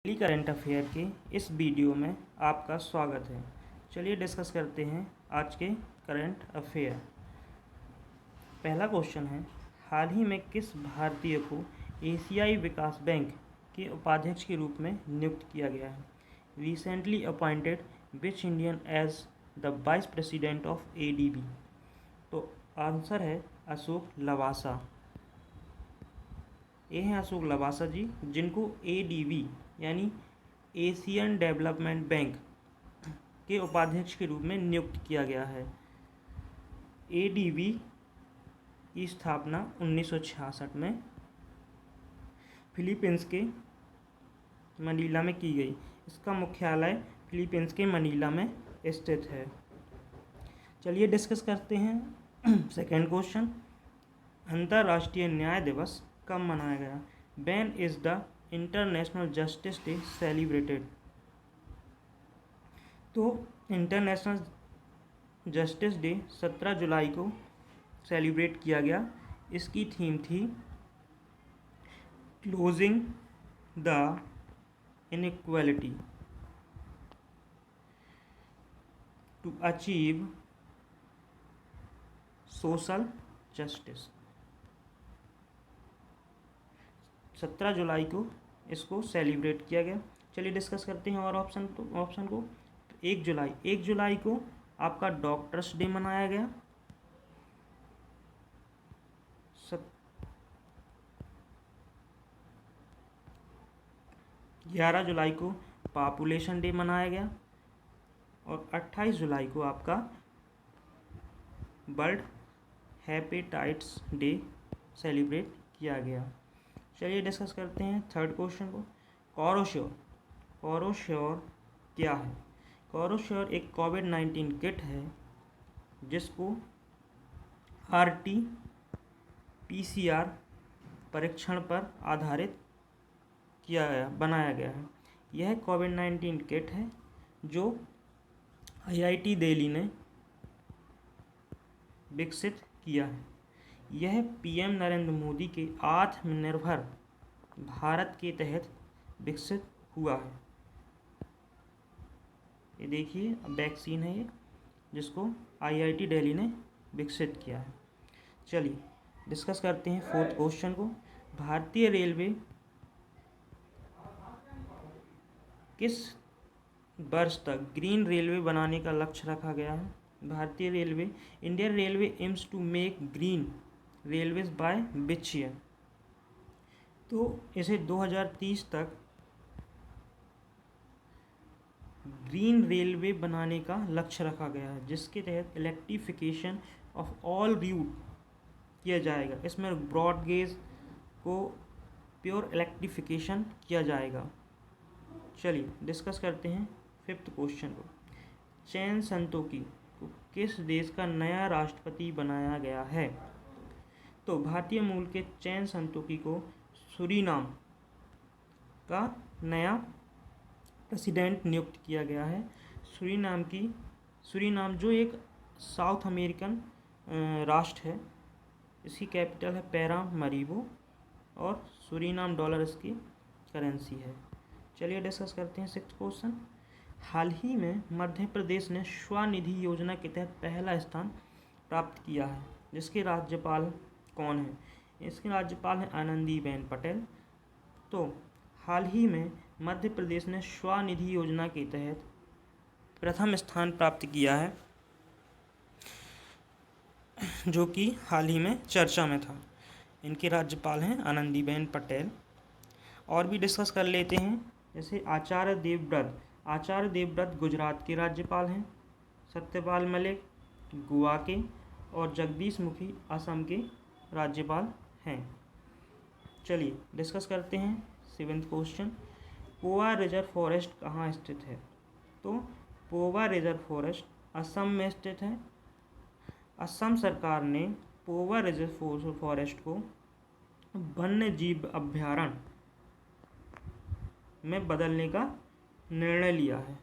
Daily current affair के इस video में आपका स्वागत है। चलिए डिस्कस करते हैं आज के करंट अफेयर। पहला क्वेश्चन है, हाल ही में किस भारतीय को एशियाई विकास बैंक के उपाध्यक्ष के रूप में नियुक्त किया गया है? Recently appointed which Indian as the vice president of ADB? तो आंसर है अशोक लवासा। ये हैं अशोक लवासा जी, जिनको ADB यानी एशियन डेवलपमेंट बैंक के उपाध्यक्ष के रूप में नियुक्त किया गया है। ADB की स्थापना 1966 में फिलीपींस के मनीला में की गई। इसका मुख्यालय फिलीपींस के मनीला में स्थित है। चलिए डिस्कस करते हैं सेकेंड क्वेश्चन, अंतर्राष्ट्रीय न्याय दिवस कब मनाया गया? When is the international justice day celebrated? तो इंटरनेशनल जस्टिस डे 17 जुलाई को सेलिब्रेट किया गया। इसकी थीम थी closing the inequality to achieve social justice. 17 जुलाई को इसको सेलिब्रेट किया गया। चलिए डिस्कस करते हैं और ऑप्शन को। 1 जुलाई को आपका डॉक्टर्स डे मनाया गया। 11 जुलाई को पॉपुलेशन डे मनाया गया और 28 जुलाई को आपका वर्ल्ड हेपेटाइटिस डे सेलिब्रेट किया गया। चलिए डिस्कस करते हैं थर्ड क्वेश्चन को। कोरोश्योर क्या है? कोरोश्योर एक कोविड-19 किट है जिसको RT-PCR परीक्षण पर आधारित बनाया गया है। यह कोविड-19 किट है जो IIT दिल्ली ने विकसित किया है। यह PM नरेंद्र मोदी के आत्मनिर्भर भारत के तहत विकसित हुआ है। ये देखिए वैक्सीन है ये, जिसको IIT दिल्ली ने विकसित किया है। चलिए डिस्कस करते हैं फोर्थ क्वेश्चन को। भारतीय रेलवे किस वर्ष तक ग्रीन रेलवे बनाने का लक्ष्य रखा गया है? भारतीय railway Indian railway aims to make green railways by which year? तो इसे 2030 तक ग्रीन रेलवे बनाने का लक्ष्य रखा गया है, जिसके तहत इलेक्ट्रिफिकेशन ऑफ ऑल रूट किया जाएगा। इसमें ब्रॉड गेज को प्योर इलेक्ट्रिफिकेशन किया जाएगा। चलिए डिस्कस करते हैं फिफ्थ क्वेश्चन को। चेन संतोखी को किस देश का नया राष्ट्रपति बनाया गया है? तो भारतीय मूल के चेन संतोखी को सूरीनाम का नया प्रेसिडेंट नियुक्त किया गया है। सूरीनाम जो एक साउथ अमेरिकन राष्ट्र है, इसकी कैपिटल है पैरामरीबो और सूरीनाम डॉलर इसकी करेंसी है। चलिए डिस्कस करते हैं सिक्स्थ क्वेश्चन। हाल ही में मध्य प्रदेश ने स्वनिधि योजना के तहत पहला स्थान प्राप्त किया है, जिसके राज्यपाल कौन है? इसके राज्यपाल हैं आनंदीबेन पटेल। तो हाल ही में मध्य प्रदेश ने स्वनिधि योजना के तहत प्रथम स्थान प्राप्त किया है, जो कि हाल ही में चर्चा में था। इनके राज्यपाल हैं आनंदीबेन पटेल। और भी डिस्कस कर लेते हैं, जैसे आचार्य देवव्रत गुजरात के राज्यपाल हैं, सत्यपाल मलिक गोवा के और जगदीश मुखी असम के राज्यपाल हैं। चलिए डिस्कस करते हैं seventh question. Pova reserve forest कहाँ स्थित है? तो पोवा रिजर्व फॉरेस्ट असम में स्थित है। असम सरकार ने पोवा रिजर्व फॉरेस्ट को वन्य जीव अभयारण्य में बदलने का निर्णय लिया है।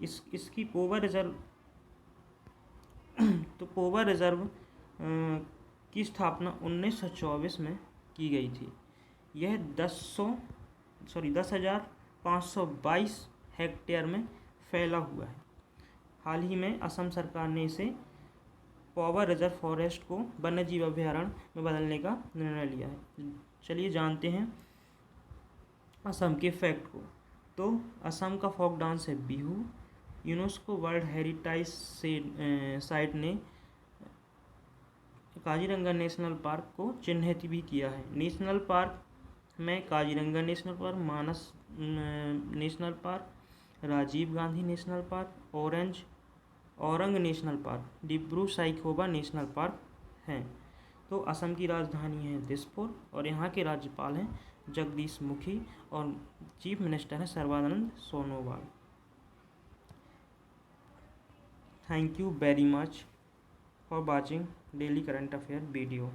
इसकी पोवा रिजर्व की स्थापना 1924 में की गई थी। यह 10 10,522 हेक्टेयर में फैला हुआ है। हाल ही में असम सरकार ने इसे पॉवर रिजर्व फॉरेस्ट को वन्यजीव अभयारण्य में बदलने का निर्णय लिया है। चलिए जानते हैं असम के फैक्ट को। तो असम का फोक डांस है Bihu. UNESCO world heritage site ने काजीरंगा नेशनल पार्क को चिन्हित भी किया है। नेशनल पार्क में Kaziranga national park, Manas national park, Rajiv Gandhi national park, Orang national park, Dibru Saikhowa national park हैं। तो असम की राजधानी है दिसपुर और यहाँ के राज्यपाल हैं जगदीश मुखी और चीफ मिनिस्टर हैं Sarbananda Sonowal. Thank you very much for watching daily current affair video.